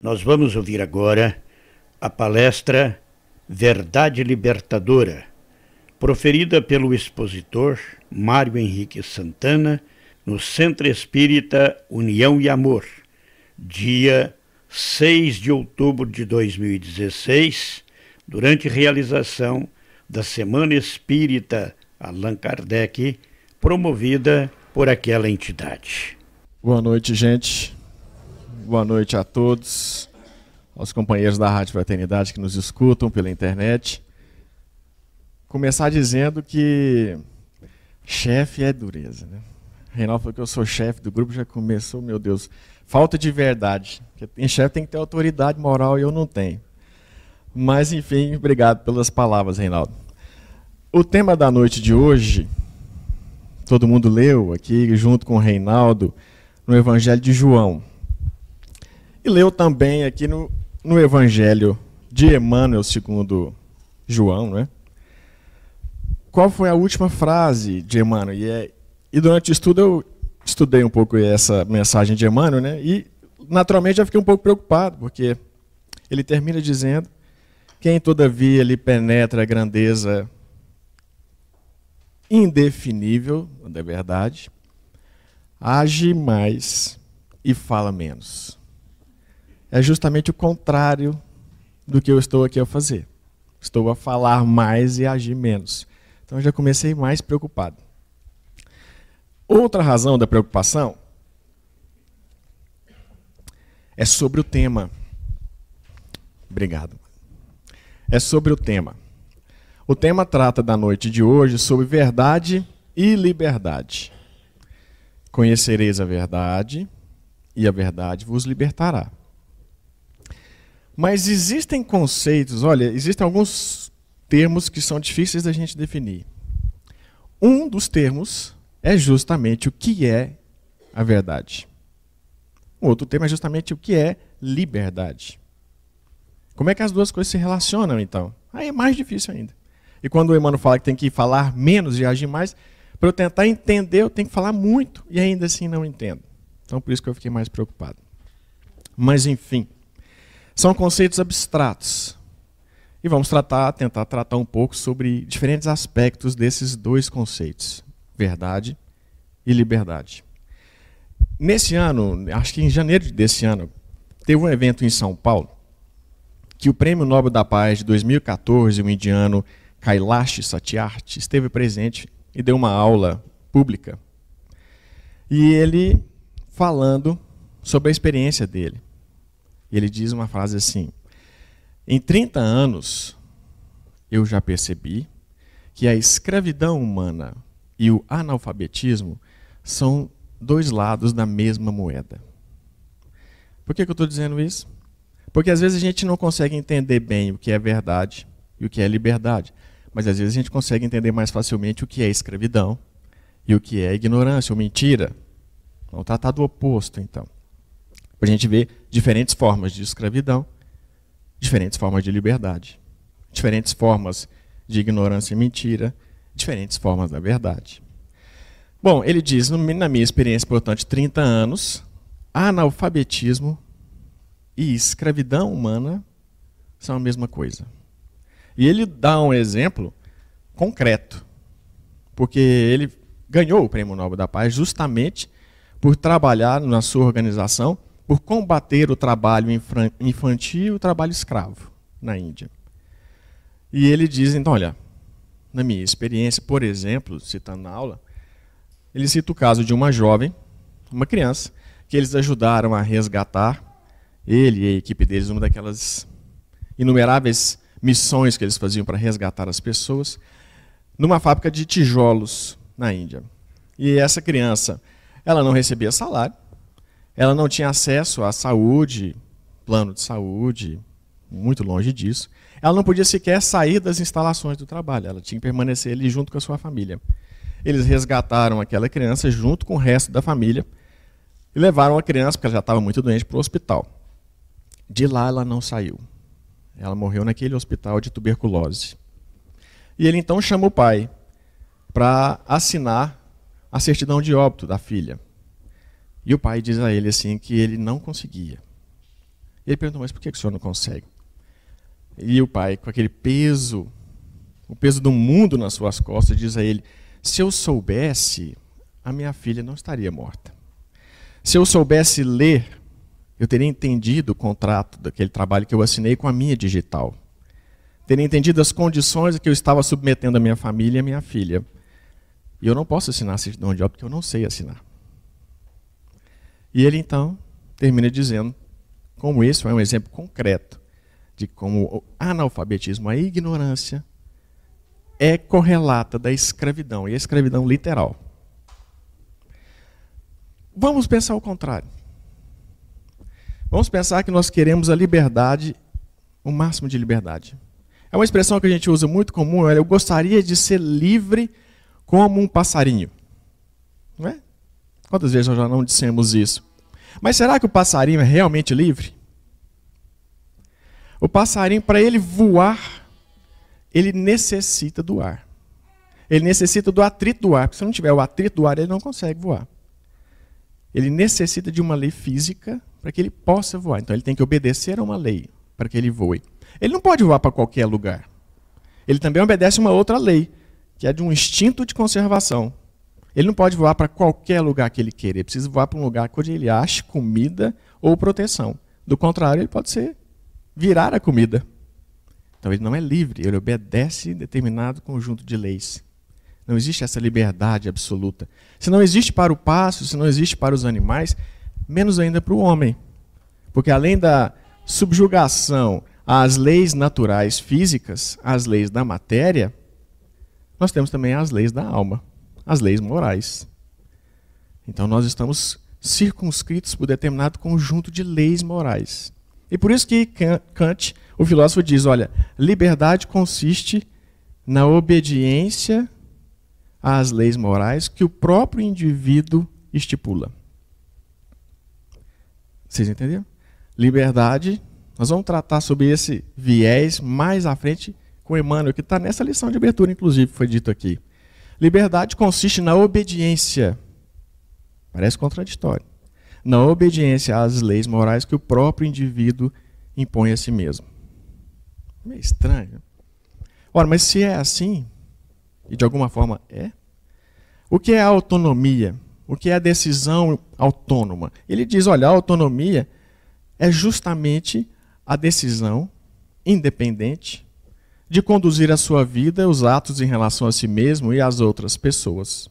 Nós vamos ouvir agora a palestra Verdade Libertadora, proferida pelo expositor Mário Henrique Santana no Centro Espírita União e Amor, dia 6 de outubro de 2016, durante realização da Semana Espírita Allan Kardec, promovida por aquela entidade. Boa noite, gente. Boa noite a todos, aos companheiros da Rádio Fraternidade que nos escutam pela internet. Começar dizendo que chefe é dureza, né? Reinaldo falou que eu sou chefe do grupo, já começou, meu Deus, falta de verdade. Porque chefe tem que ter autoridade moral e eu não tenho. Mas, enfim, obrigado pelas palavras, Reinaldo. O tema da noite de hoje, todo mundo leu aqui, junto com o Reinaldo, no Evangelho de João. E leu também aqui no Evangelho de Emmanuel, segundo João, né? Qual foi a última frase de Emmanuel? E durante o estudo eu estudei um pouco essa mensagem de Emmanuel, né? E naturalmente já fiquei um pouco preocupado, porque ele termina dizendo: quem todavia lhe penetra a grandeza indefinível da verdade, age mais e fala menos. É justamente o contrário do que eu estou aqui a fazer. Estou a falar mais e agir menos. Então eu já comecei mais preocupado. Outra razão da preocupação é sobre o tema. Obrigado. É sobre o tema. O tema trata da noite de hoje sobre verdade e liberdade. Conhecereis a verdade e a verdade vos libertará. Mas existem conceitos, olha, existem alguns termos que são difíceis da gente definir. Um dos termos é justamente o que é a verdade. O outro termo é justamente o que é liberdade. Como é que as duas coisas se relacionam, então? Aí é mais difícil ainda. E quando o Emmanuel fala que tem que falar menos e agir mais, para eu tentar entender, eu tenho que falar muito e ainda assim não entendo. Então por isso que eu fiquei mais preocupado. Mas enfim, são conceitos abstratos. E vamos tentar tratar um pouco sobre diferentes aspectos desses dois conceitos, verdade e liberdade. Nesse ano, acho que em janeiro desse ano, teve um evento em São Paulo, que o Prêmio Nobel da Paz de 2014, o indiano Kailash Satyarthi, esteve presente e deu uma aula pública. E ele falando sobre a experiência dele. Ele diz uma frase assim: em 30 anos eu já percebi que a escravidão humana e o analfabetismo são dois lados da mesma moeda. Por que eu estou dizendo isso? Porque às vezes a gente não consegue entender bem o que é verdade e o que é liberdade, mas às vezes a gente consegue entender mais facilmente o que é escravidão e o que é ignorância ou mentira. Vamos tratar do oposto, então. Para a gente ver diferentes formas de escravidão, diferentes formas de liberdade, diferentes formas de ignorância e mentira, diferentes formas da verdade. Bom, ele diz, na minha experiência, portanto, 30 anos, analfabetismo e escravidão humana são a mesma coisa. E ele dá um exemplo concreto, porque ele ganhou o Prêmio Nobel da Paz justamente por trabalhar na sua organização, por combater o trabalho infantil e o trabalho escravo na Índia. E ele diz, então, olha, na minha experiência, por exemplo, citando na aula, ele cita o caso de uma jovem, uma criança, que eles ajudaram a resgatar, ele e a equipe deles, uma daquelas inumeráveis missões que eles faziam para resgatar as pessoas, numa fábrica de tijolos na Índia. E essa criança, ela não recebia salário, ela não tinha acesso à saúde, plano de saúde, muito longe disso. Ela não podia sequer sair das instalações do trabalho, ela tinha que permanecer ali junto com a sua família. Eles resgataram aquela criança junto com o resto da família e levaram a criança, porque ela já estava muito doente, para o hospital. De lá ela não saiu. Ela morreu naquele hospital de tuberculose. E ele então chama o pai para assinar a certidão de óbito da filha. E o pai diz a ele assim que ele não conseguia. Ele perguntou, mas por que o senhor não consegue? E o pai, com aquele peso, o peso do mundo nas suas costas, diz a ele, se eu soubesse, a minha filha não estaria morta. Se eu soubesse ler, eu teria entendido o contrato daquele trabalho que eu assinei com a minha digital. Teria entendido as condições a que eu estava submetendo a minha família e a minha filha. E eu não posso assinar a certidão de óbito porque eu não sei assinar. E ele então termina dizendo, como esse é um exemplo concreto de como o analfabetismo, a ignorância, é correlata da escravidão, e a escravidão literal. Vamos pensar o contrário. Vamos pensar que nós queremos a liberdade, o máximo de liberdade. É uma expressão que a gente usa muito comum, eu gostaria de ser livre como um passarinho. Não é? Quantas vezes nós já não dissemos isso? Mas será que o passarinho é realmente livre? O passarinho, para ele voar, ele necessita do ar. Ele necessita do atrito do ar, porque se não tiver o atrito do ar, ele não consegue voar. Ele necessita de uma lei física para que ele possa voar. Então ele tem que obedecer a uma lei para que ele voe. Ele não pode voar para qualquer lugar. Ele também obedece uma outra lei, que é de um instinto de conservação. Ele não pode voar para qualquer lugar que ele queira. Ele precisa voar para um lugar onde ele ache comida ou proteção. Do contrário, ele pode virar a comida. Então ele não é livre, ele obedece determinado conjunto de leis. Não existe essa liberdade absoluta. Se não existe para o pasto, se não existe para os animais, menos ainda para o homem. Porque além da subjugação às leis naturais físicas, às leis da matéria, nós temos também as leis da alma, as leis morais. Então nós estamos circunscritos por determinado conjunto de leis morais. E por isso que Kant, o filósofo, diz, olha, liberdade consiste na obediência às leis morais que o próprio indivíduo estipula. Vocês entenderam? Liberdade, nós vamos tratar sobre esse viés mais à frente com Emmanuel, que está nessa lição de abertura, inclusive, foi dito aqui. Liberdade consiste na obediência, parece contraditório, na obediência às leis morais que o próprio indivíduo impõe a si mesmo. Meio estranho. Ora, mas se é assim, e de alguma forma é, o que é a autonomia? O que é a decisão autônoma? Ele diz, olha, a autonomia é justamente a decisão independente de conduzir a sua vida, os atos em relação a si mesmo e às outras pessoas.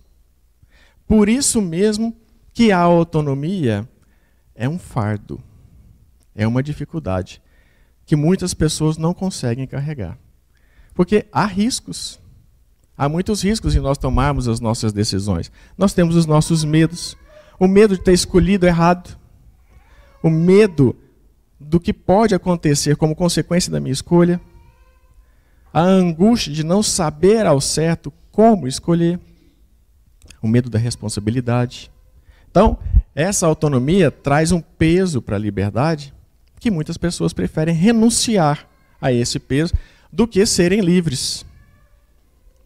Por isso mesmo que a autonomia é um fardo, é uma dificuldade que muitas pessoas não conseguem carregar. Porque há riscos. Há muitos riscos em nós tomarmos as nossas decisões. Nós temos os nossos medos. O medo de ter escolhido errado. O medo do que pode acontecer como consequência da minha escolha. A angústia de não saber ao certo como escolher. O medo da responsabilidade. Então, essa autonomia traz um peso para a liberdade que muitas pessoas preferem renunciar a esse peso do que serem livres.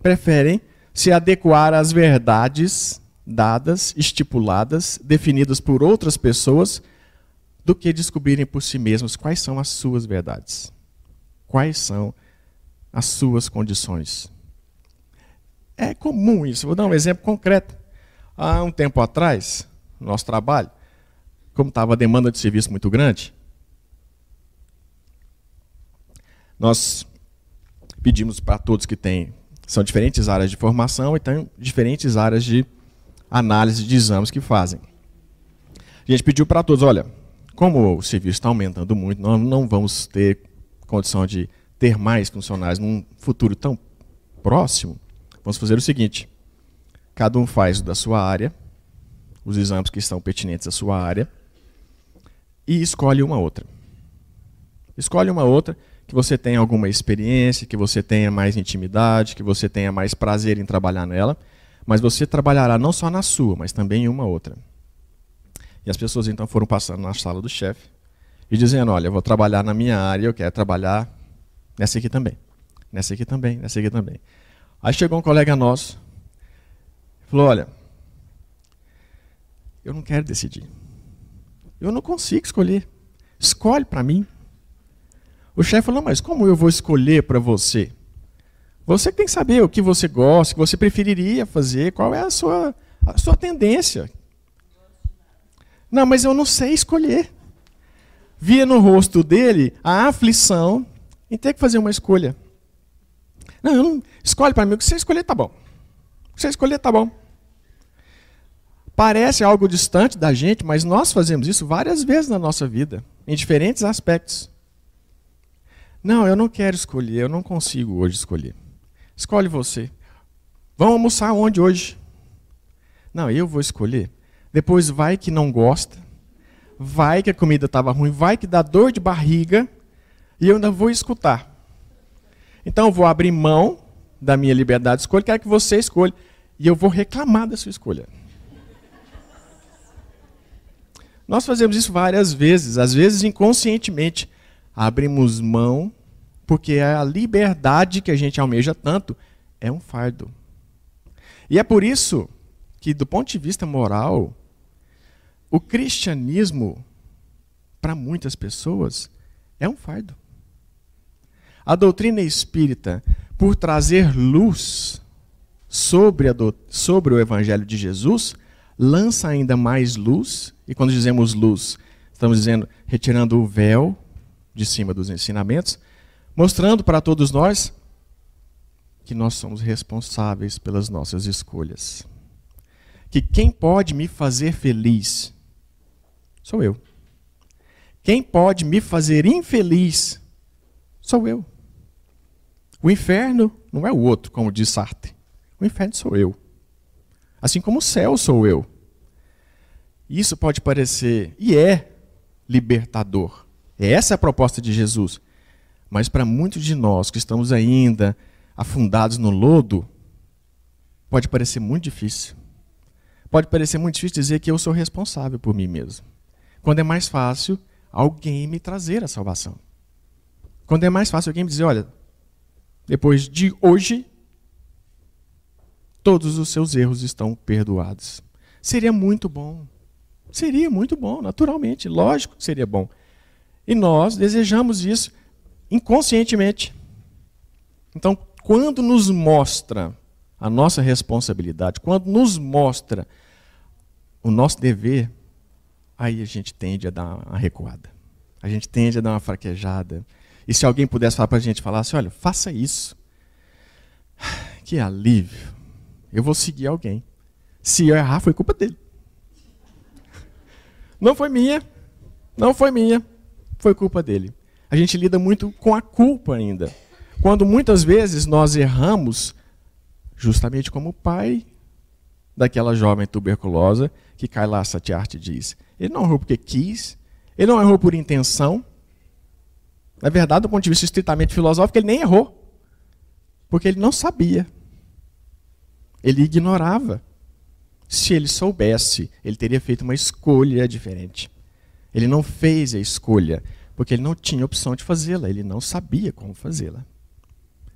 Preferem se adequar às verdades dadas, estipuladas, definidas por outras pessoas, do que descobrirem por si mesmos quais são as suas verdades. Quais são as suas condições. É comum isso. Vou dar um exemplo concreto. Há um tempo atrás, no nosso trabalho, como estava a demanda de serviço muito grande, nós pedimos para todos que são diferentes áreas de formação e têm diferentes áreas de análise de exames que fazem. A gente pediu para todos, olha, como o serviço está aumentando muito, nós não vamos ter condição de ter mais funcionários num futuro tão próximo, vamos fazer o seguinte, cada um faz da sua área, os exames que estão pertinentes à sua área, e escolhe uma outra. Escolhe uma outra que você tenha alguma experiência, que você tenha mais intimidade, que você tenha mais prazer em trabalhar nela, mas você trabalhará não só na sua, mas também em uma outra. E as pessoas então foram passando na sala do chefe e dizendo, olha, eu vou trabalhar na minha área, eu quero trabalhar nessa aqui também, nessa aqui também, nessa aqui também. Aí chegou um colega nosso e falou, olha, eu não quero decidir. Eu não consigo escolher. escolhe para mim. O chefe falou, mas como eu vou escolher para você? Você tem que saber o que você gosta, o que você preferiria fazer, qual é a sua tendência. Não, mas eu não sei escolher. Via no rosto dele a aflição em ter que fazer uma escolha. Não, eu não escolhe para mim, o que você escolher tá bom. O que você escolher tá bom. Parece algo distante da gente, mas nós fazemos isso várias vezes na nossa vida, em diferentes aspectos. Não, eu não quero escolher, eu não consigo hoje escolher. Escolhe você. Vamos almoçar onde hoje? Não, eu vou escolher. Depois vai que não gosta, vai que a comida estava ruim, vai que dá dor de barriga, e eu ainda vou escutar. Então eu vou abrir mão da minha liberdade de escolha, quero que você escolha, e eu vou reclamar da sua escolha. Nós fazemos isso várias vezes, às vezes inconscientemente. Abrimos mão, porque a liberdade que a gente almeja tanto é um fardo. E é por isso que, do ponto de vista moral, o cristianismo, para muitas pessoas, é um fardo. A doutrina espírita, por trazer luz sobre o Evangelho de Jesus, lança ainda mais luz, e quando dizemos luz, estamos dizendo retirando o véu de cima dos ensinamentos, mostrando para todos nós que nós somos responsáveis pelas nossas escolhas. Que quem pode me fazer feliz sou eu. Quem pode me fazer infeliz sou eu. O inferno não é o outro, como diz Sartre. O inferno sou eu. Assim como o céu sou eu. Isso pode parecer, e é, libertador. Essa é a proposta de Jesus. Mas para muitos de nós que estamos ainda afundados no lodo, pode parecer muito difícil. Pode parecer muito difícil dizer que eu sou responsável por mim mesmo. Quando é mais fácil alguém me trazer a salvação. Quando é mais fácil alguém me dizer, olha, depois de hoje, todos os seus erros estão perdoados. Seria muito bom. Seria muito bom, naturalmente. Lógico que seria bom. E nós desejamos isso inconscientemente. Então, quando nos mostra a nossa responsabilidade, quando nos mostra o nosso dever, aí a gente tende a dar uma recuada. A gente tende a dar uma fraquejada. E se alguém pudesse falar para a gente, falasse, olha, faça isso. Que alívio. Eu vou seguir alguém. Se eu errar, foi culpa dele. Não foi minha. Não foi minha. Foi culpa dele. A gente lida muito com a culpa ainda. Quando muitas vezes nós erramos, justamente como o pai daquela jovem tuberculosa que Kailash Satyarthi diz. Ele não errou porque quis, ele não errou por intenção. Na verdade, do ponto de vista estritamente filosófico, ele nem errou. Porque ele não sabia. Ele ignorava. Se ele soubesse, ele teria feito uma escolha diferente. Ele não fez a escolha, porque ele não tinha opção de fazê-la, ele não sabia como fazê-la.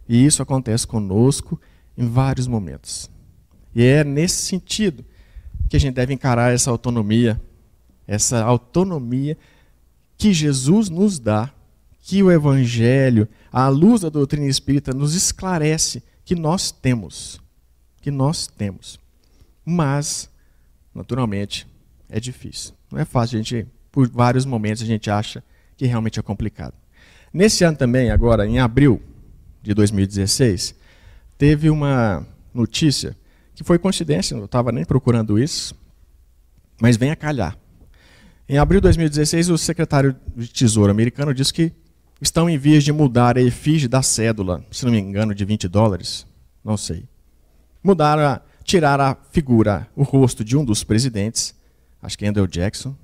E isso acontece conosco em vários momentos. E é nesse sentido que a gente deve encarar essa autonomia que Jesus nos dá, que o Evangelho, à luz da doutrina espírita, nos esclarece que nós temos. Que nós temos. Mas, naturalmente, é difícil. Não é fácil, por vários momentos a gente acha que realmente é complicado. Nesse ano também, agora, em abril de 2016, teve uma notícia que foi coincidência, eu não estava nem procurando isso, mas vem a calhar. Em abril de 2016, o secretário de Tesouro americano disse que estão em vias de mudar a efígie da cédula, se não me engano, de $20, não sei. Tirar a figura, o rosto de um dos presidentes, acho que Andrew Jackson,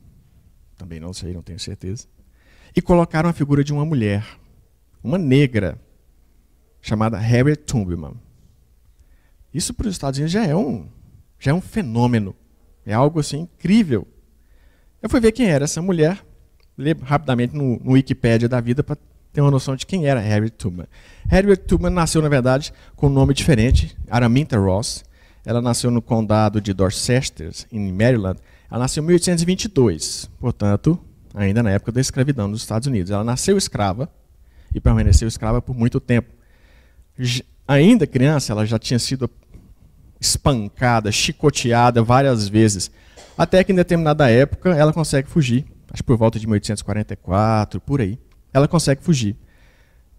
também não sei, não tenho certeza, e colocaram a figura de uma mulher, uma negra, chamada Harriet Tubman. Isso para os Estados Unidos já é um fenômeno, é algo assim incrível. Eu fui ver quem era essa mulher, ler rapidamente no Wikipédia da vida para ter uma noção de quem era Harriet Tubman. Harriet Tubman nasceu, na verdade, com um nome diferente, Araminta Ross. Ela nasceu no condado de Dorchester, em Maryland. Ela nasceu em 1822, portanto, ainda na época da escravidão nos Estados Unidos. Ela nasceu escrava e permaneceu escrava por muito tempo. Ainda criança, ela já tinha sido espancada, chicoteada várias vezes, até que em determinada época ela consegue fugir, acho que por volta de 1844, por aí. Ela consegue fugir.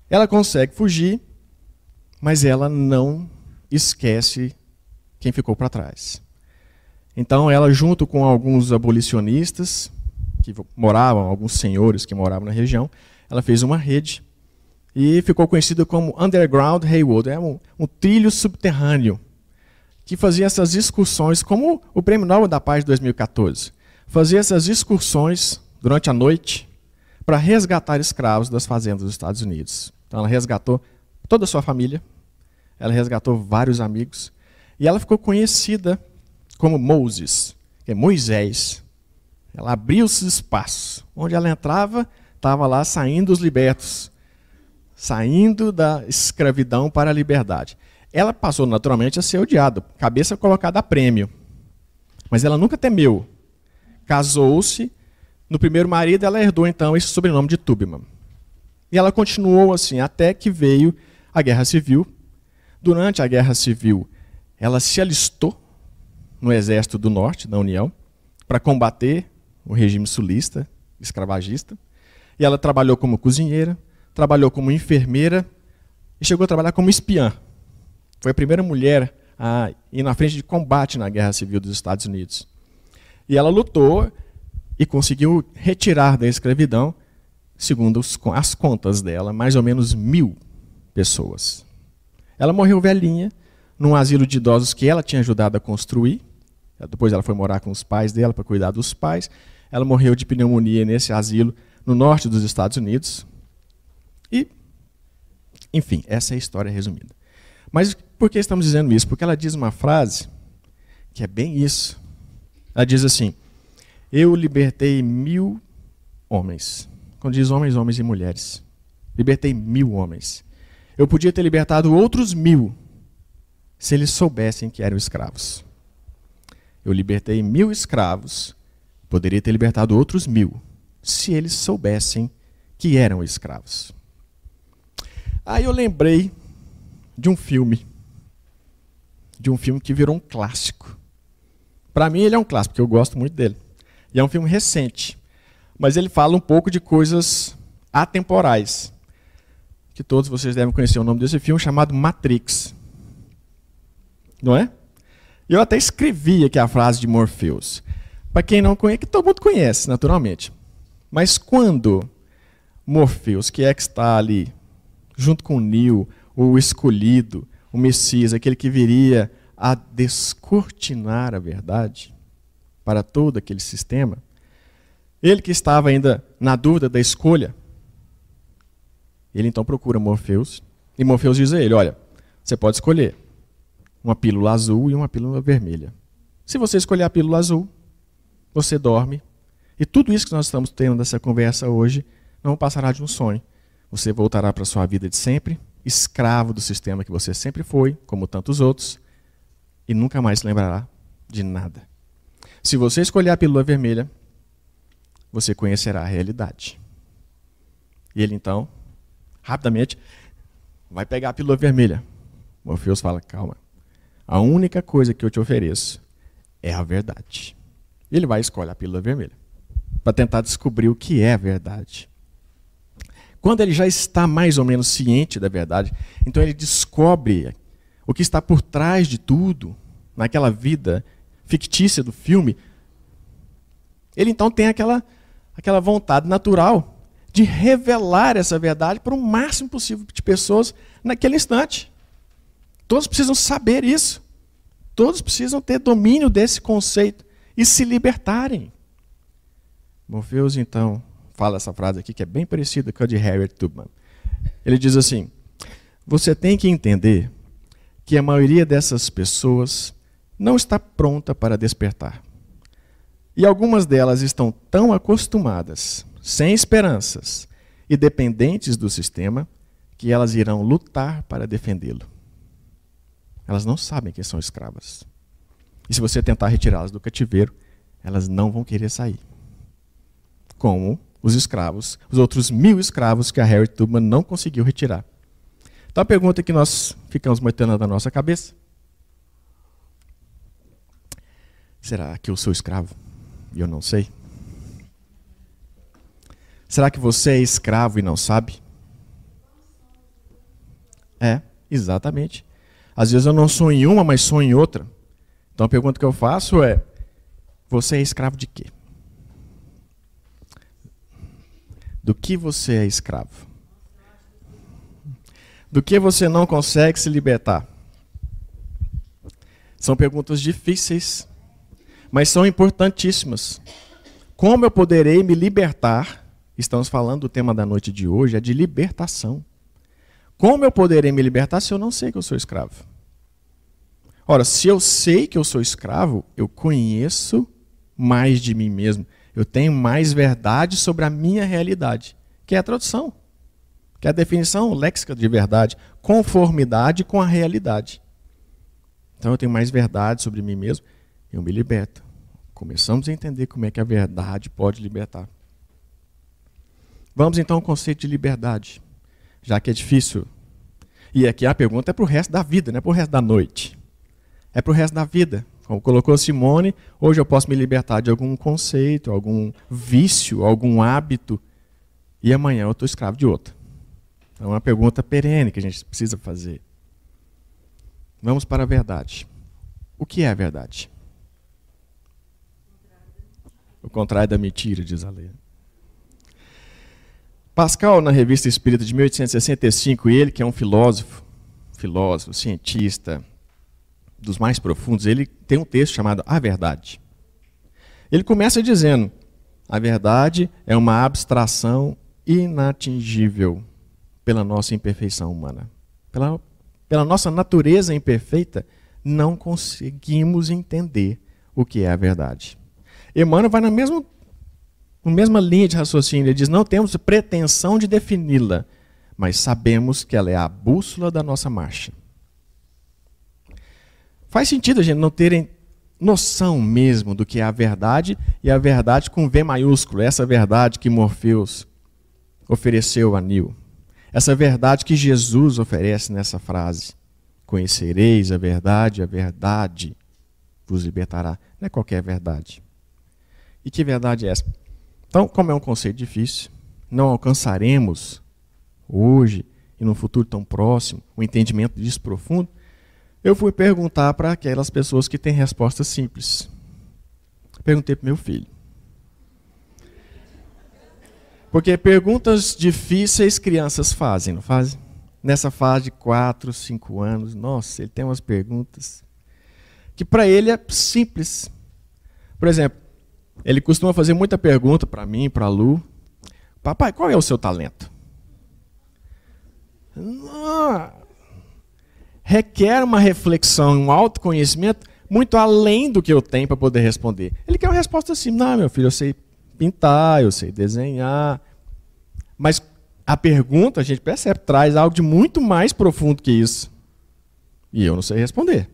Ela consegue fugir, mas ela não esquece quem ficou para trás. Então ela, junto com alguns abolicionistas que moravam, alguns senhores que moravam na região, ela fez uma rede e ficou conhecida como Underground Railroad, um trilho subterrâneo, que fazia essas excursões, como o Prêmio Nobel da Paz de 2014, fazia essas excursões durante a noite para resgatar escravos das fazendas dos Estados Unidos. Então ela resgatou toda a sua família, ela resgatou vários amigos, e ela ficou conhecida como Moses, que é Moisés. Ela abriu os espaços. Onde ela entrava, estava lá saindo os libertos, saindo da escravidão para a liberdade. Ela passou naturalmente a ser odiada, cabeça colocada a prêmio. Mas ela nunca temeu. Casou-se, no primeiro marido ela herdou então esse sobrenome de Tubman. E ela continuou assim até que veio a Guerra Civil. Durante a Guerra Civil, ela se alistou no Exército do Norte, da União, para combater o regime sulista, escravagista. E ela trabalhou como cozinheira, trabalhou como enfermeira e chegou a trabalhar como espiã. Foi a primeira mulher a ir na frente de combate na Guerra Civil dos Estados Unidos. E ela lutou e conseguiu retirar da escravidão, segundo as contas dela, mais ou menos 1.000 pessoas. Ela morreu velhinha, num asilo de idosos que ela tinha ajudado a construir. Depois ela foi morar com os pais dela para cuidar dos pais. Ela morreu de pneumonia nesse asilo no norte dos Estados Unidos. E, enfim, essa é a história resumida. Mas por que estamos dizendo isso? Porque ela diz uma frase que é bem isso. Ela diz assim: eu libertei 1.000 homens. Quando diz homens, homens e mulheres. Libertei 1.000 homens. Eu podia ter libertado outros 1.000 se eles soubessem que eram escravos. Eu libertei 1.000 escravos, poderia ter libertado outros 1.000 se eles soubessem que eram escravos. Aí eu lembrei de um filme que virou um clássico. Para mim ele é um clássico, porque eu gosto muito dele. E é um filme recente, mas ele fala um pouco de coisas atemporais, que todos vocês devem conhecer o nome desse filme, chamado Matrix. Não é? Eu até escrevi aqui a frase de Morpheus. Para quem não conhece, que todo mundo conhece, naturalmente. Mas quando Morpheus, que está ali, junto com Neo, o escolhido, o Messias, aquele que viria a descortinar a verdade para todo aquele sistema, ele que estava ainda na dúvida da escolha, ele então procura Morpheus, e Morpheus diz a ele: olha, você pode escolher uma pílula azul e uma pílula vermelha. Se você escolher a pílula azul, você dorme, e tudo isso que nós estamos tendo nessa conversa hoje não passará de um sonho. Você voltará para a sua vida de sempre, escravo do sistema que você sempre foi, como tantos outros, e nunca mais se lembrará de nada. Se você escolher a pílula vermelha, você conhecerá a realidade. E ele então, rapidamente, vai pegar a pílula vermelha. Morpheus fala: calma, a única coisa que eu te ofereço é a verdade. Ele vai escolher a pílula vermelha para tentar descobrir o que é a verdade. Quando ele já está mais ou menos ciente da verdade, então ele descobre o que está por trás de tudo, naquela vida fictícia do filme. Ele então tem aquela vontade natural de revelar essa verdade para o máximo possível de pessoas naquele instante. Todos precisam saber isso. Todos precisam ter domínio desse conceito e se libertarem. Morpheus, então, fala essa frase aqui, que é bem parecida com a de Harriet Tubman. Ele diz assim: você tem que entender que a maioria dessas pessoas não está pronta para despertar. E algumas delas estão tão acostumadas, sem esperanças e dependentes do sistema, que elas irão lutar para defendê-lo. Elas não sabem que são escravas. E se você tentar retirá-las do cativeiro, elas não vão querer sair. Como os escravos, os outros 1.000 escravos que a Harriet Tubman não conseguiu retirar. Então a pergunta que nós ficamos martelando na nossa cabeça: será que eu sou escravo e eu não sei? Será que você é escravo e não sabe? É, exatamente. Às vezes eu não sou em uma, mas sou em outra. Então a pergunta que eu faço é: você é escravo de quê? Do que você é escravo? Do que você não consegue se libertar? São perguntas difíceis, mas são importantíssimas. Como eu poderei me libertar? Estamos falando do tema da noite de hoje, é de libertação. Como eu poderei me libertar se eu não sei que eu sou escravo? Ora, se eu sei que eu sou escravo, eu conheço mais de mim mesmo. Eu tenho mais verdade sobre a minha realidade, que é a tradução, que é a definição léxica de verdade, conformidade com a realidade. Então eu tenho mais verdade sobre mim mesmo, eu me liberto. Começamos a entender como é que a verdade pode libertar. Vamos então ao conceito de liberdade, já que é difícil. E aqui a pergunta é para o resto da vida, não é para o resto da noite. É para o resto da vida. Como colocou Simone, hoje eu posso me libertar de algum conceito, algum vício, algum hábito, e amanhã eu estou escravo de outro. É uma pergunta perene que a gente precisa fazer. Vamos para a verdade. O que é a verdade? O contrário da mentira, diz a lei. Pascal, na Revista Espírita de 1865, ele que é um filósofo, cientista, dos mais profundos, ele tem um texto chamado A Verdade. Ele começa dizendo: a verdade é uma abstração inatingível pela nossa imperfeição humana. Pela nossa natureza imperfeita, não conseguimos entender o que é a verdade. Emmanuel vai na mesma linha de raciocínio. Ele diz: não temos pretensão de defini-la, mas sabemos que ela é a bússola da nossa marcha. Faz sentido a gente não terem noção mesmo do que é a verdade, e a verdade com V maiúsculo, essa verdade que Morfeus ofereceu a Nil. Essa verdade que Jesus oferece nessa frase: conhecereis a verdade vos libertará. Não é qualquer verdade. E que verdade é essa? Então, como é um conceito difícil, não alcançaremos hoje e num futuro tão próximo o entendimento disso profundo, eu fui perguntar para aquelas pessoas que têm respostas simples. Perguntei para meu filho. Porque perguntas difíceis crianças fazem, não fazem? Nessa fase de 4, 5 anos, nossa, ele tem umas perguntas que para ele é simples. Por exemplo, ele costuma fazer muita pergunta para mim, para a Lu: papai, qual é o seu talento? Requer uma reflexão, um autoconhecimento muito além do que eu tenho para poder responder. Ele quer uma resposta assim: não, meu filho, eu sei pintar, eu sei desenhar. Mas a pergunta, a gente percebe, traz algo de muito mais profundo que isso. E eu não sei responder.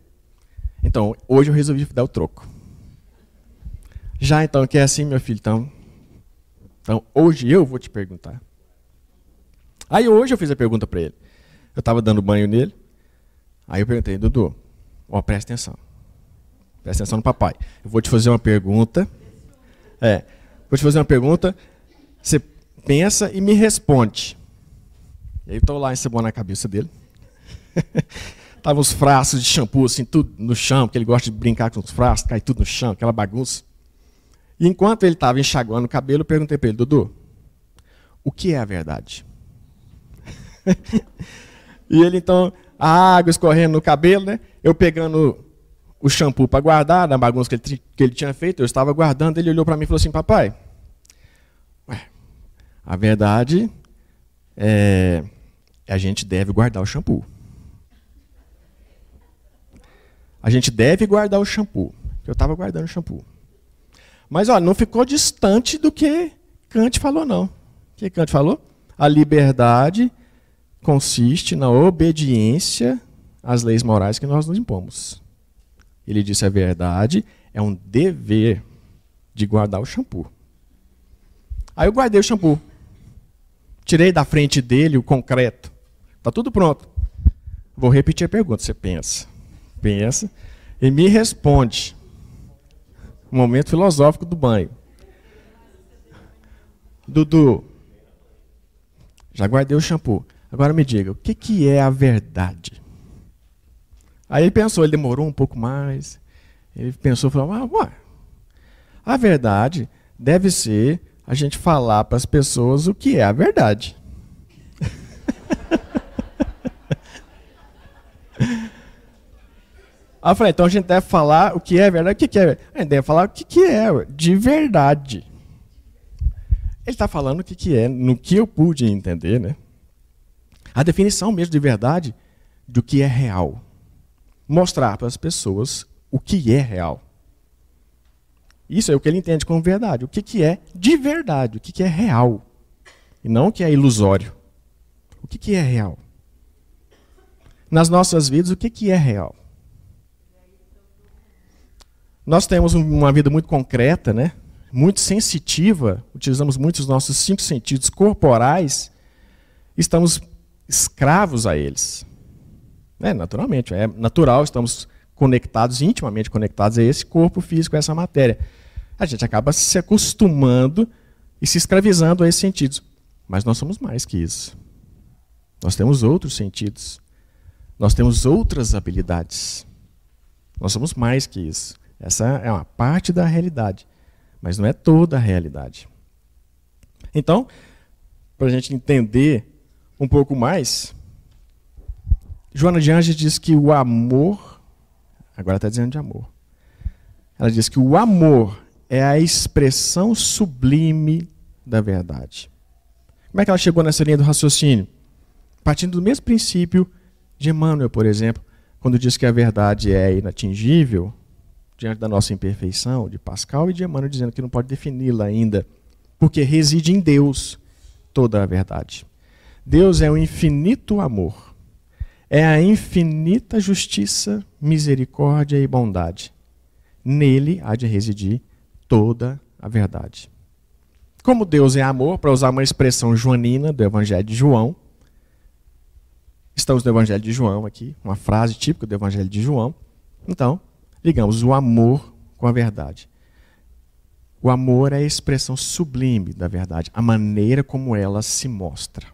Então, hoje eu resolvi dar o troco. Já então, que é assim, meu filho, então hoje eu vou te perguntar. Aí hoje eu fiz a pergunta para ele. Eu estava dando banho nele. Aí eu perguntei: Dudu, presta atenção. Presta atenção no papai. Eu vou te fazer uma pergunta. Vou te fazer uma pergunta. Você pensa e me responde. E aí eu estou lá encebando a cabeça dele. Estavam os frascos de shampoo, assim, tudo no chão, porque ele gosta de brincar com os frascos, cai tudo no chão, aquela bagunça. E enquanto ele estava enxaguando o cabelo, eu perguntei para ele: Dudu, o que é a verdade? E ele então, a água escorrendo no cabelo, né? Eu pegando o shampoo para guardar, na bagunça que ele tinha feito, eu estava guardando, ele olhou para mim e falou assim: papai, a verdade é a gente deve guardar o shampoo. A gente deve guardar o shampoo. Eu estava guardando o shampoo. Mas olha, não ficou distante do que Kant falou, não. O que Kant falou? A liberdade consiste na obediência às leis morais que nós nos impomos. Ele disse: a verdade é um dever de guardar o shampoo. Aí eu guardei o shampoo. Tirei da frente dele o concreto. Está tudo pronto. Vou repetir a pergunta. Você pensa. Pensa. E me responde. O momento filosófico do banho. Dudu, já guardei o shampoo. Agora me diga, o que é a verdade? Aí ele pensou, ele demorou um pouco mais. Ele pensou, falou, a verdade deve ser a gente falar para as pessoas o que é a verdade. Aí eu falei, então a gente deve falar o que é verdade. O que é verdade? A gente deve falar o que é de verdade. Ele está falando o que é, no que eu pude entender, né? A definição mesmo de verdade do que é real. Mostrar para as pessoas o que é real. Isso é o que ele entende como verdade. O que é de verdade, o que é real. E não o que é ilusório. O que é real. Nas nossas vidas, o que é real? Nós temos uma vida muito concreta, né? Muito sensitiva, utilizamos muito os nossos 5 sentidos corporais, estamos escravos a eles. Naturalmente, é natural, estamos conectados, intimamente conectados a esse corpo físico, a essa matéria. A gente acaba se acostumando e se escravizando a esses sentidos. Mas nós somos mais que isso. Nós temos outros sentidos. Nós temos outras habilidades. Nós somos mais que isso. Essa é uma parte da realidade, mas não é toda a realidade. Então, para a gente entender um pouco mais, Joana de Ângeles diz que o amor, agora está dizendo de amor, ela diz que o amor é a expressão sublime da verdade. Como é que ela chegou nessa linha do raciocínio? Partindo do mesmo princípio de Emmanuel, por exemplo, quando diz que a verdade é inatingível, diante da nossa imperfeição, de Pascal e de Emmanuel dizendo que não pode defini-la ainda, porque reside em Deus toda a verdade. Deus é o infinito amor, é a infinita justiça, misericórdia e bondade. Nele há de residir toda a verdade. Como Deus é amor, para usar uma expressão joanina do Evangelho de João, estamos no Evangelho de João aqui, uma frase típica do Evangelho de João, então, ligamos o amor com a verdade. O amor é a expressão sublime da verdade, a maneira como ela se mostra.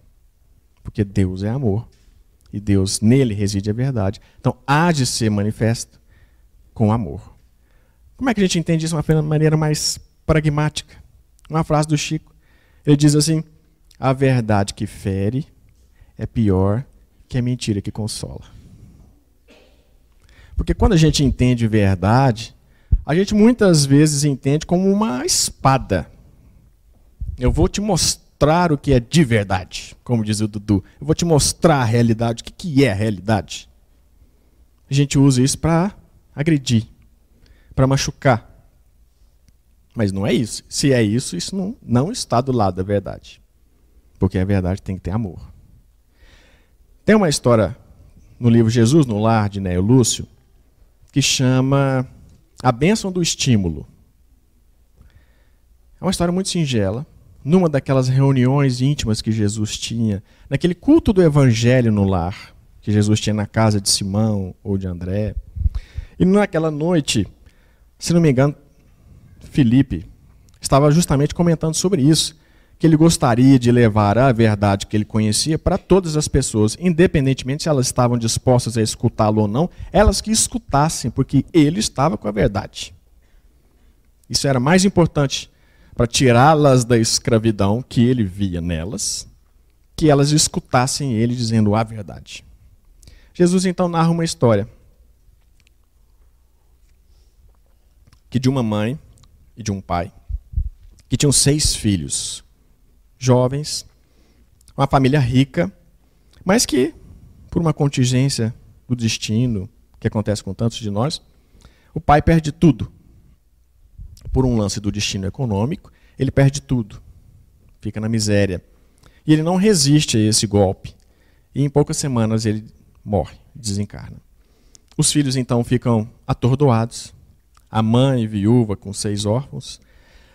Porque Deus é amor e Deus, nele reside a verdade. Então, há de ser manifesto com amor. Como é que a gente entende isso de uma maneira mais pragmática? Uma frase do Chico. Ele diz assim, a verdade que fere é pior que a mentira que consola. Porque quando a gente entende verdade, a gente muitas vezes entende como uma espada. Eu vou te mostrar o que é de verdade, como diz o Dudu. Eu vou te mostrar a realidade, o que é a realidade. A gente usa isso para agredir, para machucar. Mas não é isso. Se é isso, isso não está do lado da verdade. Porque a verdade tem que ter amor. Tem uma história no livro Jesus no Lar, de Néio Lúcio, que chama A Bênção do Estímulo. É uma história muito singela. Numa daquelas reuniões íntimas que Jesus tinha, naquele culto do Evangelho no lar, que Jesus tinha na casa de Simão ou de André. E naquela noite, se não me engano, Filipe estava justamente comentando sobre isso, que ele gostaria de levar a verdade que ele conhecia para todas as pessoas, independentemente se elas estavam dispostas a escutá-lo ou não, elas que escutassem, porque ele estava com a verdade. Isso era mais importante para tirá-las da escravidão que ele via nelas, que elas escutassem ele dizendo a verdade. Jesus então narra uma história que de uma mãe e de um pai que tinham 6 filhos, jovens, uma família rica, mas que, por uma contingência do destino, que acontece com tantos de nós, o pai perde tudo. Por um lance do destino econômico, ele perde tudo, fica na miséria. E ele não resiste a esse golpe. E em poucas semanas ele morre, desencarna. Os filhos então ficam atordoados, a mãe viúva com 6 órfãos,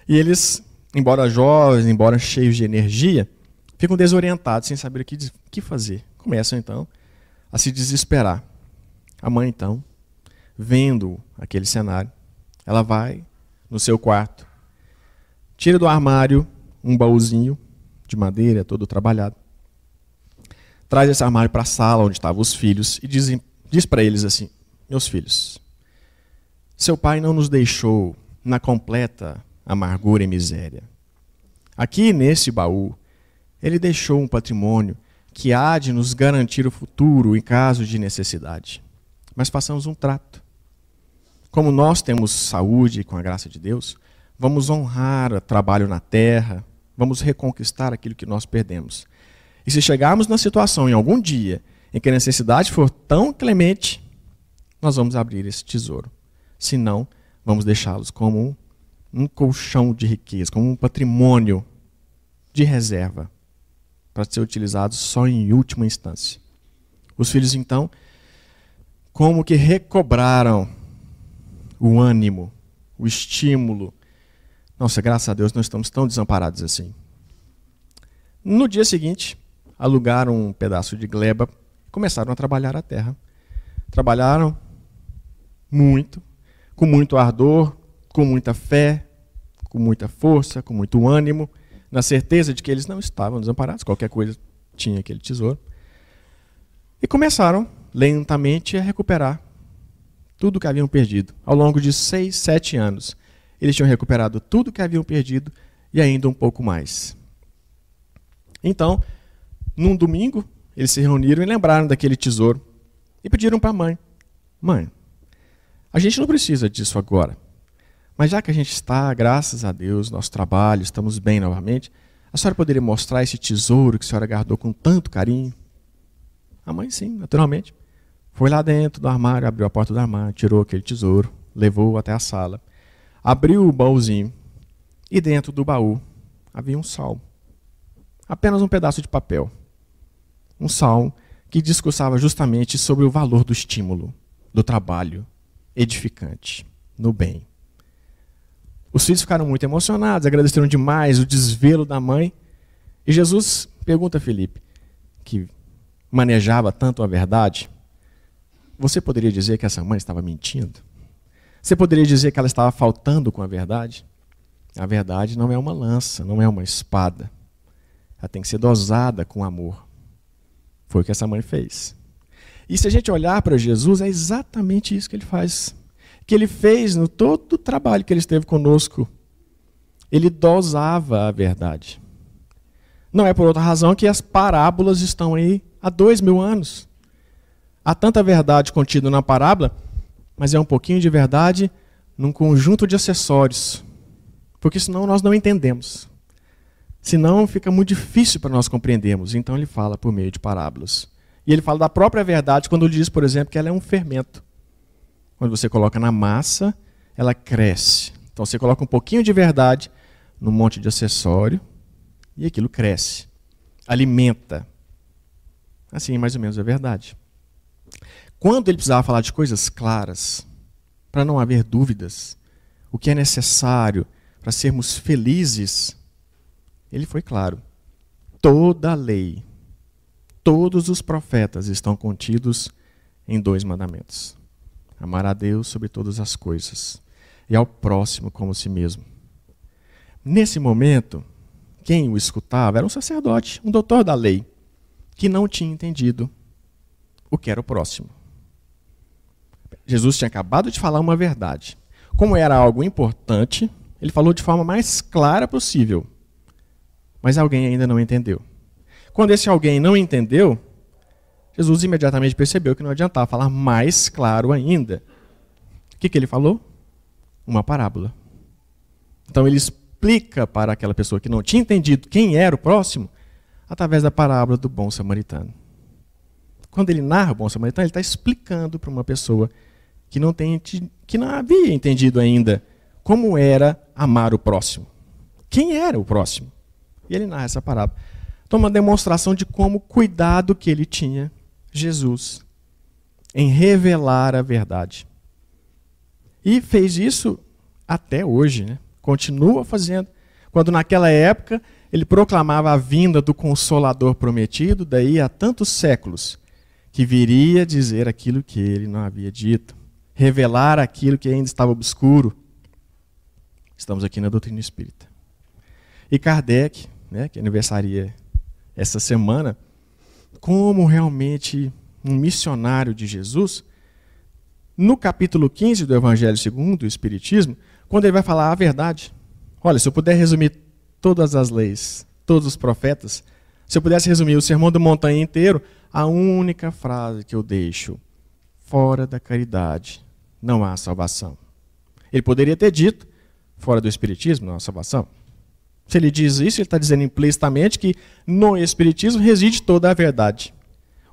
e eles embora jovens, embora cheios de energia, ficam desorientados, sem saber o que fazer. Começam, então, a se desesperar. A mãe, então, vendo aquele cenário, ela vai no seu quarto, tira do armário um baúzinho de madeira, todo trabalhado, traz esse armário para a sala onde estavam os filhos e diz para eles assim: meus filhos, seu pai não nos deixou na completa amargura e miséria. Aqui nesse baú, ele deixou um patrimônio que há de nos garantir o futuro em caso de necessidade. Mas façamos um trato. Como nós temos saúde com a graça de Deus, vamos honrar o trabalho na terra, vamos reconquistar aquilo que nós perdemos. E se chegarmos na situação em algum dia em que a necessidade for tão clemente, nós vamos abrir esse tesouro. Se não, vamos deixá-los como um colchão de riqueza, como um patrimônio de reserva, para ser utilizados só em última instância. Os filhos, então, como que recobraram o ânimo, o estímulo. Nossa, graças a Deus, nós estamos tão desamparados assim. No dia seguinte, alugaram um pedaço de gleba e começaram a trabalhar a terra. Trabalharam muito, com muito ardor, com muita fé, com muita força, com muito ânimo, na certeza de que eles não estavam desamparados, qualquer coisa tinha aquele tesouro. E começaram lentamente a recuperar tudo que haviam perdido. Ao longo de 6, 7 anos, eles tinham recuperado tudo que haviam perdido e ainda um pouco mais. Então, num domingo, eles se reuniram e lembraram daquele tesouro e pediram para a mãe: mãe, a gente não precisa disso agora, mas já que a gente está, graças a Deus, nosso trabalho, estamos bem novamente, a senhora poderia mostrar esse tesouro que a senhora guardou com tanto carinho? A mãe, sim, naturalmente. Foi lá dentro do armário, abriu a porta do armário, tirou aquele tesouro, levou até a sala, abriu o baúzinho e dentro do baú havia um salmo. Apenas um pedaço de papel. Um salmo que discursava justamente sobre o valor do estímulo, do trabalho edificante, no bem. Os filhos ficaram muito emocionados, agradeceram demais o desvelo da mãe. E Jesus pergunta a Felipe, que manejava tanto a verdade: você poderia dizer que essa mãe estava mentindo? Você poderia dizer que ela estava faltando com a verdade? A verdade não é uma lança, não é uma espada. Ela tem que ser dosada com amor. Foi o que essa mãe fez. E se a gente olhar para Jesus, é exatamente isso que ele faz. Que ele fez no todo o trabalho que ele esteve conosco. Ele dosava a verdade. Não é por outra razão que as parábolas estão aí há 2000 anos. Há tanta verdade contida na parábola, mas é um pouquinho de verdade num conjunto de acessórios. Porque senão nós não entendemos. Senão fica muito difícil para nós compreendermos. Então ele fala por meio de parábolas. E ele fala da própria verdade quando ele diz, por exemplo, que ela é um fermento. Quando você coloca na massa, ela cresce. Então você coloca um pouquinho de verdade num monte de acessório e aquilo cresce. Alimenta. Assim, mais ou menos, é verdade. Quando ele precisava falar de coisas claras, para não haver dúvidas, o que é necessário para sermos felizes, ele foi claro. Toda a lei, todos os profetas estão contidos em 2 mandamentos. Amar a Deus sobre todas as coisas e ao próximo como si mesmo. Nesse momento, quem o escutava era um sacerdote, um doutor da lei, que não tinha entendido o que era o próximo. Jesus tinha acabado de falar uma verdade. Como era algo importante, ele falou de forma mais clara possível. Mas alguém ainda não entendeu. Quando esse alguém não entendeu, Jesus imediatamente percebeu que não adiantava falar mais claro ainda. O que ele falou? Uma parábola. Então ele explica para aquela pessoa que não tinha entendido quem era o próximo, através da parábola do bom samaritano. Quando ele narra o bom samaritano, ele está explicando para uma pessoa que não havia entendido ainda como era amar o próximo. Quem era o próximo? E ele narra essa parábola. Então, uma demonstração de como cuidado que ele tinha, Jesus, em revelar a verdade. E fez isso até hoje, né? Continua fazendo. quando naquela época ele proclamava a vinda do Consolador prometido, daí a tantos séculos, que viria dizer aquilo que ele não havia dito, revelar aquilo que ainda estava obscuro. Estamos aqui na doutrina espírita. E Kardec, que aniversaria essa semana, como realmente um missionário de Jesus, no capítulo 15 do Evangelho segundo o Espiritismo, quando ele vai falar a verdade. Olha, se eu puder resumir todas as leis, todos os profetas, se eu pudesse resumir o Sermão da Montanha inteiro, a única frase que eu deixo: fora da caridade não há salvação. Ele poderia ter dito: fora do Espiritismo não há salvação. Se ele diz isso, ele está dizendo implicitamente que no Espiritismo reside toda a verdade.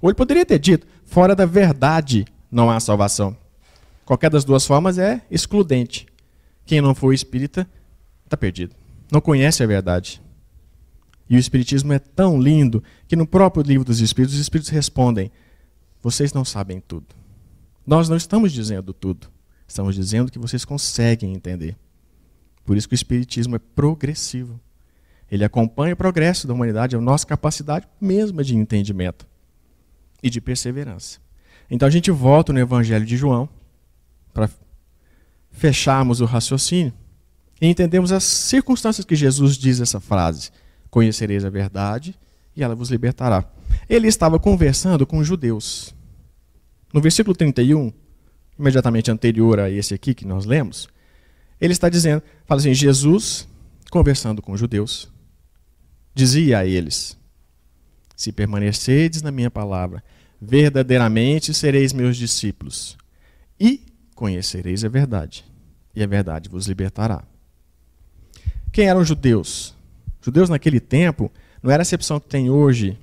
Ou ele poderia ter dito: fora da verdade não há salvação. Qualquer das duas formas é excludente. Quem não for espírita está perdido. Não conhece a verdade. E o Espiritismo é tão lindo que no próprio livro dos Espíritos, os Espíritos respondem: vocês não sabem tudo. Nós não estamos dizendo tudo. Estamos dizendo que vocês conseguem entender. Por isso que o Espiritismo é progressivo. Ele acompanha o progresso da humanidade, a nossa capacidade mesma de entendimento e de perseverança. Então a gente volta no Evangelho de João, para fecharmos o raciocínio e entendermos as circunstâncias que Jesus diz essa frase: conhecereis a verdade e ela vos libertará. Ele estava conversando com os judeus. No versículo 31, imediatamente anterior a esse aqui que nós lemos, ele está dizendo, fala assim: Jesus, conversando com os judeus, dizia a eles: se permanecerdes na minha palavra, verdadeiramente sereis meus discípulos, e conhecereis a verdade, e a verdade vos libertará. Quem eram os judeus? Judeus naquele tempo não era a acepção que tem hoje,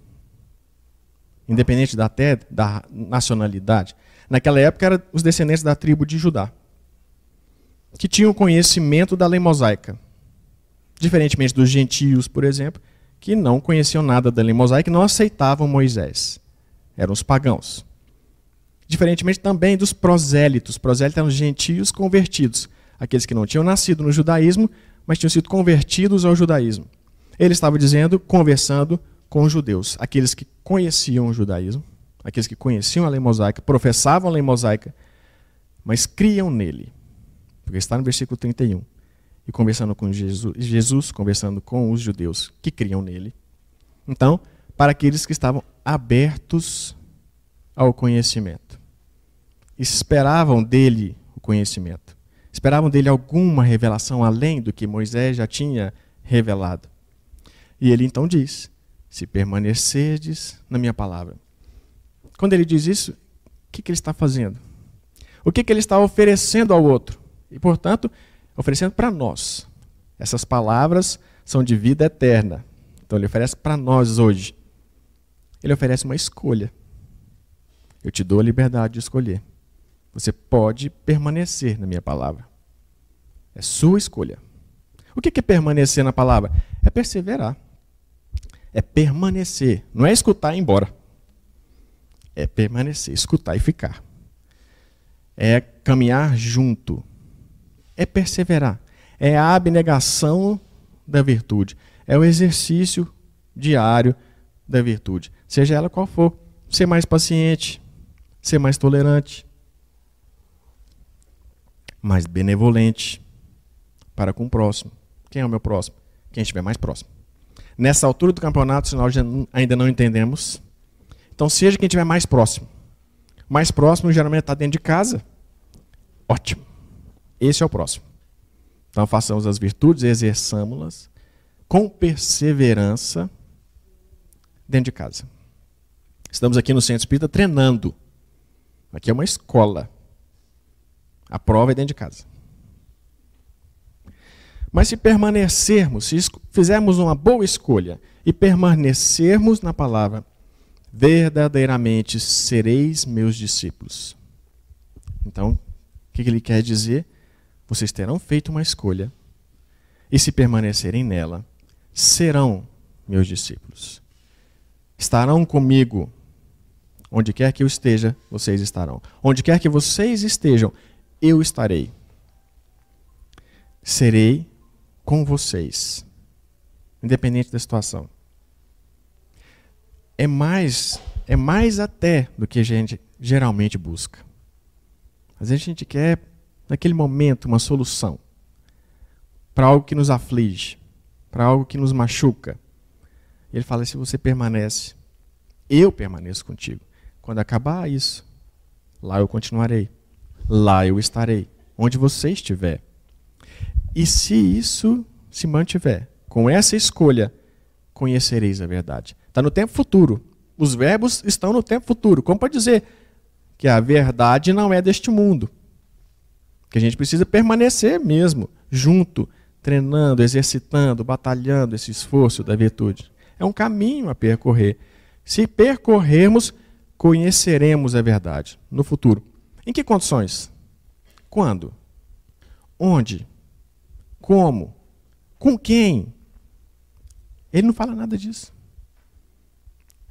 independente até da nacionalidade. Naquela época eram os descendentes da tribo de Judá, que tinham conhecimento da lei mosaica. Diferentemente dos gentios, por exemplo, que não conheciam nada da lei mosaica e não aceitavam Moisés. Eram os pagãos. Diferentemente também dos prosélitos. Prosélitos eram os gentios convertidos. Aqueles que não tinham nascido no judaísmo, mas tinham sido convertidos ao judaísmo. Ele estava dizendo, conversando com os judeus. Aqueles que conheciam o judaísmo, aqueles que conheciam a lei mosaica, professavam a lei mosaica, mas criam nele. Porque está no versículo 31. E conversando com Jesus conversando com os judeus que criam nele. Então, para aqueles que estavam abertos ao conhecimento. Esperavam dele o conhecimento. Esperavam dele alguma revelação além do que Moisés já tinha revelado. E ele então diz: se permanecerdes na minha palavra. Quando ele diz isso, o que ele está fazendo? O que ele está oferecendo ao outro? E, portanto, oferecendo para nós. Essas palavras são de vida eterna. Então ele oferece para nós hoje. Ele oferece uma escolha. Eu te dou a liberdade de escolher. Você pode permanecer na minha palavra. É sua escolha. O que é permanecer na palavra? É perseverar. É permanecer. Não é escutar e ir embora. É permanecer, escutar e ficar. É caminhar junto. É perseverar. É a abnegação da virtude. É o exercício diário da virtude. Seja ela qual for. Ser mais paciente. Ser mais tolerante. Mais benevolente para com o próximo. Quem é o meu próximo? Quem estiver mais próximo. Nessa altura do campeonato, se nós ainda não entendemos, então seja quem estiver mais próximo. Mais próximo geralmente está dentro de casa. Ótimo. Esse é o próximo. Então façamos as virtudes e exerçamos-las com perseverança dentro de casa. Estamos aqui no Centro Espírita treinando. Aqui é uma escola. A prova é dentro de casa. Mas se permanecermos, se fizermos uma boa escolha e permanecermos na palavra, verdadeiramente sereis meus discípulos. Então, o que ele quer dizer? Vocês terão feito uma escolha e se permanecerem nela, serão meus discípulos. Estarão comigo. Onde quer que eu esteja, vocês estarão. Onde quer que vocês estejam, eu estarei. Serei com vocês. independente da situação. É mais até do que a gente geralmente busca. Às vezes a gente quer, naquele momento, uma solução para algo que nos aflige, para algo que nos machuca. E ele fala, se você permanece, eu permaneço contigo. Quando acabar isso, lá eu continuarei. Lá eu estarei, onde você estiver. E se isso se mantiver, com essa escolha, conhecereis a verdade. Está no tempo futuro. Os verbos estão no tempo futuro. Como pode dizer que a verdade não é deste mundo? Que a gente precisa permanecer mesmo, junto, treinando, exercitando, batalhando esse esforço da virtude. É um caminho a percorrer. Se percorrermos, conheceremos a verdade no futuro. Em que condições? Quando? Onde? Como? Com quem? Ele não fala nada disso.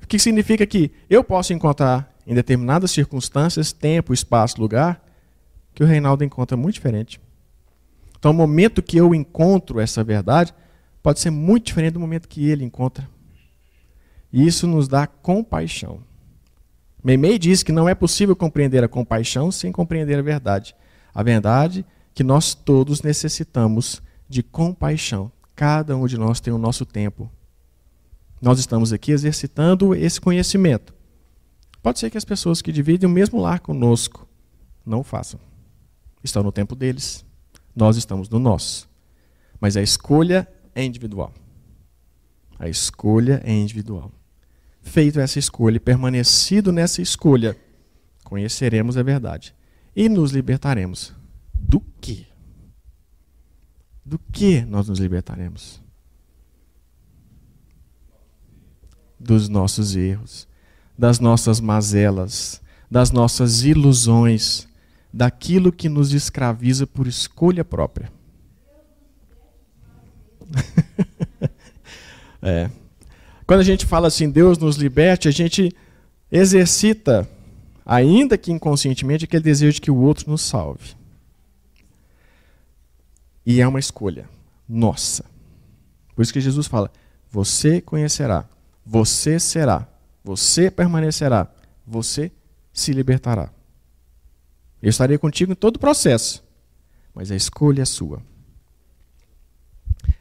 O que significa que eu posso encontrar em determinadas circunstâncias, tempo, espaço, lugar, que o Reinaldo encontra muito diferente. Então, o momento que eu encontro essa verdade pode ser muito diferente do momento que ele encontra. E isso nos dá compaixão. Meimei diz que não é possível compreender a compaixão sem compreender a verdade. A verdade que nós todos necessitamos de compaixão. Cada um de nós tem o nosso tempo. Nós estamos aqui exercitando esse conhecimento. Pode ser que as pessoas que dividem o mesmo lar conosco não o façam. Estão no tempo deles. Nós estamos no nosso. Mas a escolha é individual. A escolha é individual. Feito essa escolha e permanecido nessa escolha, conheceremos a verdade. E nos libertaremos. Do quê? Do que nós nos libertaremos? Dos nossos erros, das nossas mazelas, das nossas ilusões, daquilo que nos escraviza por escolha própria. Quando a gente fala assim, Deus nos liberte, a gente exercita, ainda que inconscientemente, aquele desejo de que o outro nos salve. E é uma escolha nossa. Por isso que Jesus fala, você conhecerá, você será, você permanecerá, você se libertará. Eu estarei contigo em todo o processo, mas a escolha é sua.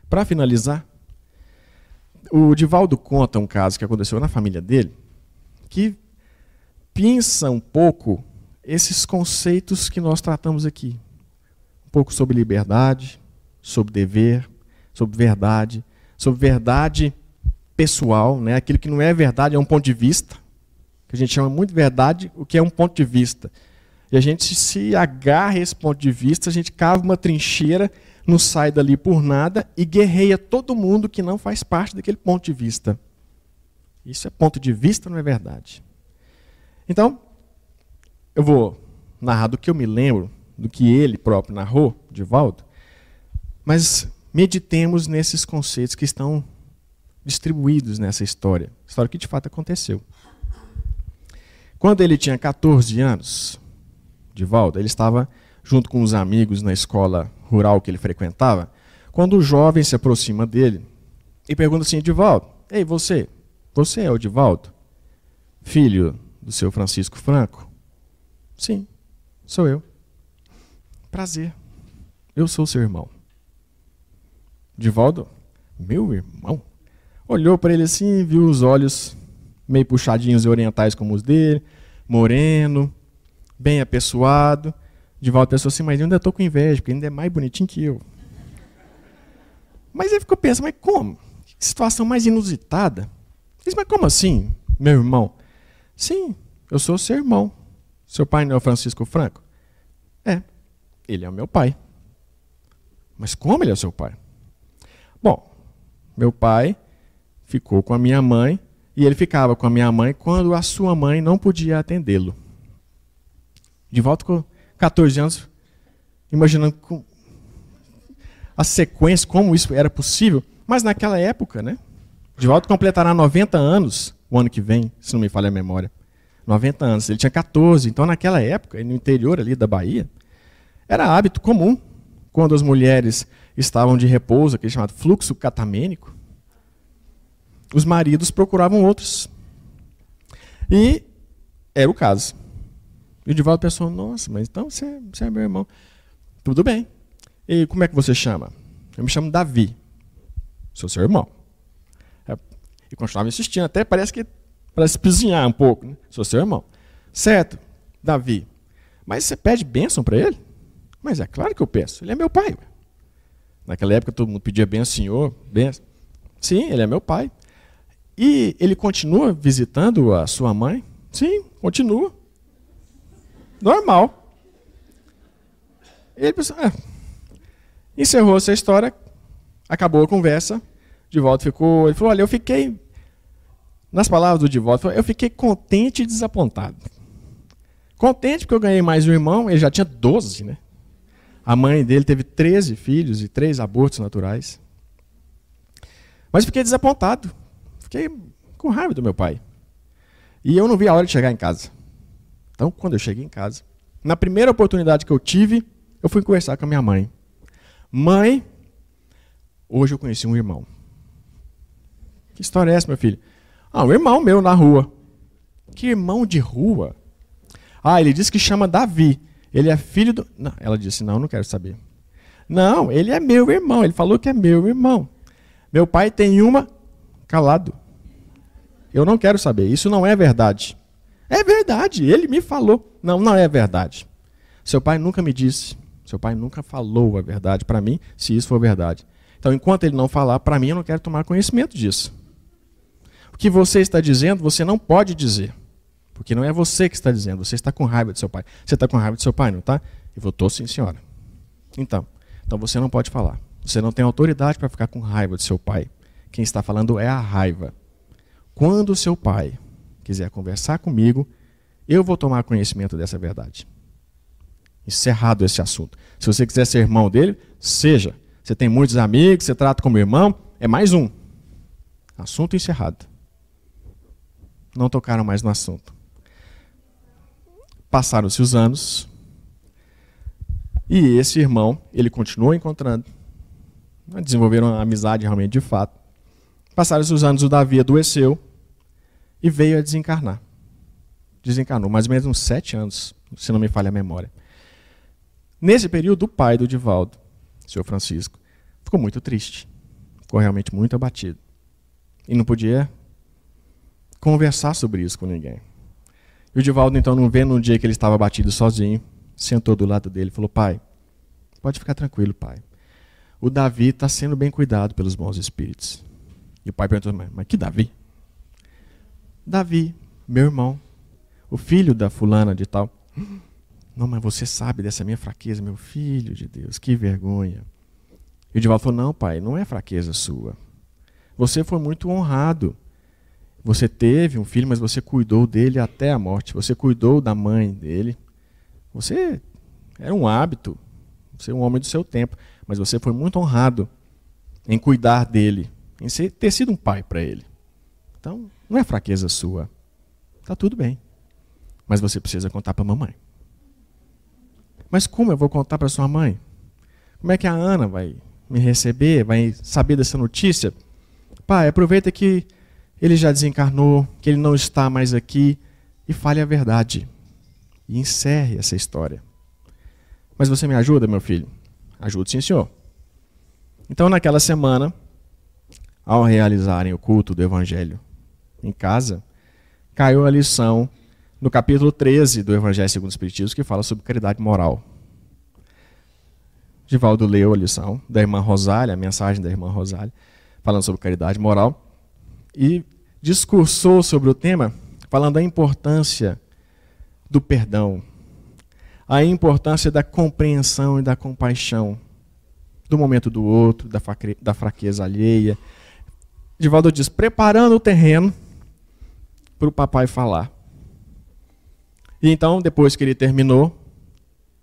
Para finalizar, o Divaldo conta um caso que aconteceu na família dele, que pinça um pouco esses conceitos que nós tratamos aqui. Um pouco sobre liberdade, sobre dever, sobre verdade pessoal, né? Aquilo que não é verdade é um ponto de vista, que a gente chama muito de verdade, o que é um ponto de vista. E a gente se agarra a esse ponto de vista, a gente cava uma trincheira, não sai dali por nada e guerreia todo mundo que não faz parte daquele ponto de vista. Isso é ponto de vista, não é verdade. Então, eu vou narrar do que eu me lembro, do que ele próprio narrou, Divaldo, mas meditemos nesses conceitos que estão distribuídos nessa história que de fato aconteceu. Quando ele tinha 14 anos, Divaldo, ele estava junto com os amigos na escola rural que ele frequentava, quando o jovem se aproxima dele e pergunta assim, Divaldo, ei, você é o Divaldo? Filho do seu Francisco Franco? Sim, sou eu. Prazer, eu sou seu irmão. Divaldo, meu irmão? Olhou para ele assim, viu os olhos meio puxadinhos e orientais como os dele, moreno, bem apessoado. Divaldo pensou assim, mas eu ainda estou com inveja, porque ele ainda é mais bonitinho que eu. Mas ele ficou pensando, mas como? Que situação mais inusitada. Ele disse, mas como assim, meu irmão? Sim, eu sou seu irmão. Seu pai não é o Francisco Franco? É, ele é o meu pai. Mas como ele é o seu pai? Bom, meu pai ficou com a minha mãe, e ele ficava com a minha mãe quando a sua mãe não podia atendê-lo. Divaldo ficou 14 anos, imaginando a sequência, como isso era possível. Mas naquela época, né? Divaldo completará 90 anos o ano que vem, se não me falha a memória. 90 anos. Ele tinha 14. Então, naquela época, no interior ali da Bahia, era hábito comum, quando as mulheres estavam de repouso, aquele chamado fluxo catamênico, os maridos procuravam outros. E era o caso. E o Divaldo pensou, nossa, mas então você é meu irmão. Tudo bem. E como é que você chama? Eu me chamo Davi. Sou seu irmão. E continuava insistindo, até parece espizinhar um pouco. Né? Sou seu irmão. Certo, Davi. Mas você pede bênção para ele? Mas é claro que eu peço. Ele é meu pai. Naquela época todo mundo pedia bênção, senhor, bênção. Sim, ele é meu pai. E ele continua visitando a sua mãe? Sim, continua. Normal. Ele pensou, encerrou essa história, acabou a conversa, Divaldo ficou, ele falou, olha, eu fiquei, nas palavras do Divaldo, eu fiquei contente e desapontado. Contente porque eu ganhei mais um irmão, ele já tinha 12, né? A mãe dele teve 13 filhos e 3 abortos naturais. Mas fiquei desapontado, fiquei com raiva do meu pai. E eu não vi a hora de chegar em casa. Então, quando eu cheguei em casa, na primeira oportunidade que eu tive, eu fui conversar com a minha mãe. Mãe, hoje eu conheci um irmão. Que história é essa, meu filho? Um irmão meu na rua. Que irmão de rua? Ele disse que chama Davi. Ele é filho do... Não, ela disse, não quero saber. Não, ele é meu irmão. Ele falou que é meu irmão. Meu pai tem uma... Calado. Eu não quero saber. Isso não é verdade. É verdade. Ele me falou. Não é verdade. Seu pai nunca me disse. Seu pai nunca falou a verdade para mim, se isso for verdade. Então, enquanto ele não falar, para mim, eu não quero tomar conhecimento disso. O que você está dizendo, você não pode dizer. Porque não é você que está dizendo, você está com raiva de seu pai. Você está com raiva de seu pai, não está? Eu vou, tô sim, senhora. Então você não pode falar. Você não tem autoridade para ficar com raiva de seu pai. Quem está falando é a raiva. Quando o seu pai quiser conversar comigo, eu vou tomar conhecimento dessa verdade. Encerrado esse assunto. Se você quiser ser irmão dele, seja. Você tem muitos amigos, você trata como irmão, é mais um. Assunto encerrado. Não tocaram mais no assunto. Passaram-se os anos e esse irmão, ele continuou encontrando. Desenvolveram uma amizade realmente de fato. Passaram-se os anos, o Davi adoeceu e veio a desencarnar. Desencarnou, mais ou menos uns 7 anos, se não me falha a memória. Nesse período, o pai do Divaldo, o senhor Francisco, ficou muito triste. Ficou realmente muito abatido. E não podia conversar sobre isso com ninguém. E o Divaldo, então, não vendo um dia que ele estava abatido sozinho, sentou do lado dele e falou, pai, pode ficar tranquilo, pai. O Davi está sendo bem cuidado pelos bons espíritos. E o pai perguntou, mas que Davi? Davi, meu irmão, o filho da fulana de tal. Não, mas você sabe dessa minha fraqueza, meu filho de Deus, que vergonha. E o Divaldo falou, não, pai, não é fraqueza sua. Você foi muito honrado. Você teve um filho, mas você cuidou dele até a morte. Você cuidou da mãe dele. Você era um hábito. Você é um homem do seu tempo. Mas você foi muito honrado em cuidar dele. Em ter sido um pai para ele. Então, não é fraqueza sua. Está tudo bem. Mas você precisa contar para a mamãe. Mas como eu vou contar para sua mãe? Como é que a Ana vai me receber? Vai saber dessa notícia? Pai, aproveita que ele já desencarnou, que ele não está mais aqui, e fale a verdade. E encerre essa história. Mas você me ajuda, meu filho? Ajudo, sim, senhor. Então, naquela semana, ao realizarem o culto do Evangelho em casa, caiu a lição no capítulo 13 do Evangelho segundo o Espiritismo, que fala sobre caridade moral. Divaldo leu a lição da irmã Rosália, a mensagem da irmã Rosália, falando sobre caridade moral, e discursou sobre o tema, falando da importância do perdão, a importância da compreensão e da compaixão, do momento do outro, da fraqueza alheia. Divaldo diz, preparando o terreno para o papai falar. E então, depois que ele terminou,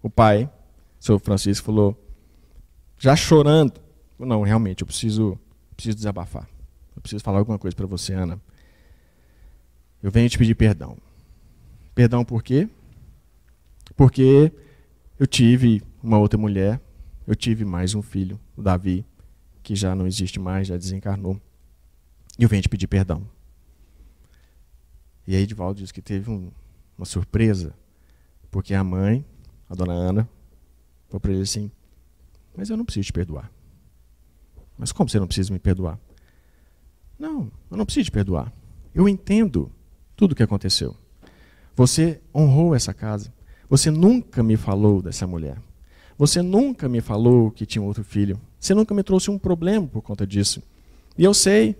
o pai, o senhor Francisco, falou, já chorando, não, realmente, eu preciso desabafar. Eu preciso falar alguma coisa para você, Ana. Eu venho te pedir perdão. Perdão por quê? Porque eu tive uma outra mulher, eu tive mais um filho, o Davi, que já não existe mais, já desencarnou. E eu venho te pedir perdão. E aí Edivaldo diz que teve uma surpresa, porque a mãe, a dona Ana, falou para ele assim: mas eu não preciso te perdoar. Mas como você não precisa me perdoar? Não, eu não preciso te perdoar. Eu entendo tudo o que aconteceu. Você honrou essa casa. Você nunca me falou dessa mulher. Você nunca me falou que tinha outro filho. Você nunca me trouxe um problema por conta disso. E eu sei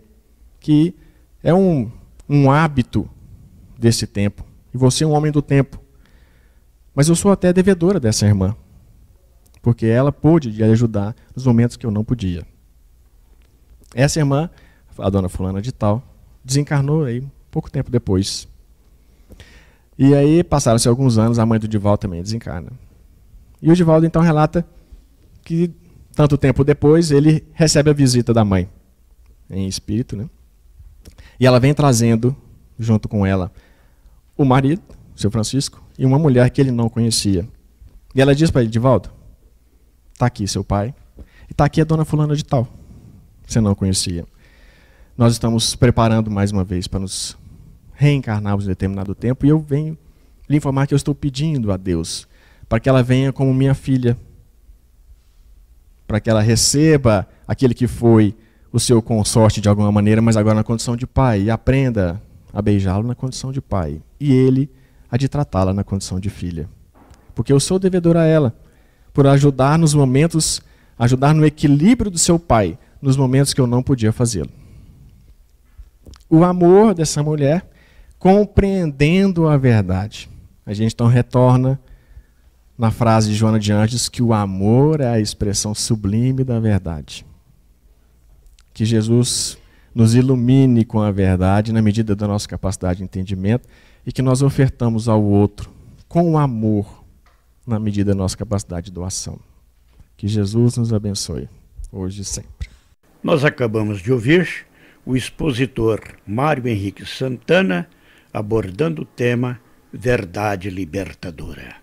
que é um hábito desse tempo. E você é um homem do tempo. Mas eu sou até devedora dessa irmã. Porque ela pôde lhe ajudar nos momentos que eu não podia. Essa irmã, a dona fulana de tal, desencarnou aí pouco tempo depois. E aí passaram-se alguns anos, a mãe do Divaldo também desencarna. E o Divaldo então relata que tanto tempo depois ele recebe a visita da mãe, em espírito, né? E ela vem trazendo, junto com ela, o marido, o seu Francisco, e uma mulher que ele não conhecia. E ela diz para ele: Divaldo, está aqui seu pai, e está aqui a dona fulana de tal, você não conhecia. Nós estamos preparando mais uma vez para nos reencarnarmos em determinado tempo, e eu venho lhe informar que eu estou pedindo a Deus para que ela venha como minha filha, para que ela receba aquele que foi o seu consorte de alguma maneira, mas agora na condição de pai, e aprenda a beijá-lo na condição de pai, e ele a de tratá-la na condição de filha. Porque eu sou devedor a ela, por ajudar nos momentos, ajudar no equilíbrio do seu pai, nos momentos que eu não podia fazê-lo. O amor dessa mulher, compreendendo a verdade. A gente então retorna na frase de Joana de Ângeles que o amor é a expressão sublime da verdade. Que Jesus nos ilumine com a verdade na medida da nossa capacidade de entendimento e que nós ofertamos ao outro com o amor na medida da nossa capacidade de doação. Que Jesus nos abençoe, hoje e sempre. Nós acabamos de ouvir o expositor Mário Henrique Santana abordando o tema Verdade Libertadora.